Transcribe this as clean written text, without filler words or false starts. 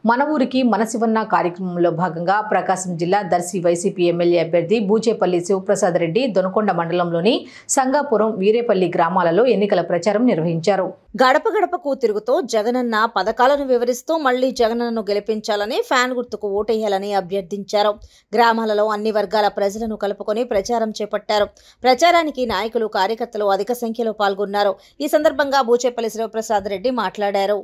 మన ఊరికి మనసివన్న కార్యక్రమంలో భాగంగా ప్రకాశం జిల్లా దర్శి వైసీపీ ఎమ్మెల్యే అభ్యర్థి బూచేపల్లి శివప్రసాద్ రెడ్డి దొనకొండ మండలంలోని సంగాపురం వీరేపల్లి గ్రామాలలో ఎన్నికల ప్రచారం నిర్వహించారు. గడప గడపకు తిరుగుతూ జగనన్న పథకాలను వివరిస్తూ మళ్లీ జగనన్నను గెలిపించాలని ఫ్యాన్ గుర్తుకు ఓటేయాలని అభ్యర్థించారు. గ్రామాలలో అన్ని వర్గాల ప్రజలను కలుపుకొని ప్రచారం చేపట్టారు. ప్రచారానికి నాయకులు కార్యకర్తలు అధిక సంఖ్యలో పాల్గొన్నారు. ఈ సందర్భంగా బూచేపల్లి శివప్రసాద్ రెడ్డి మాట్లాడారు.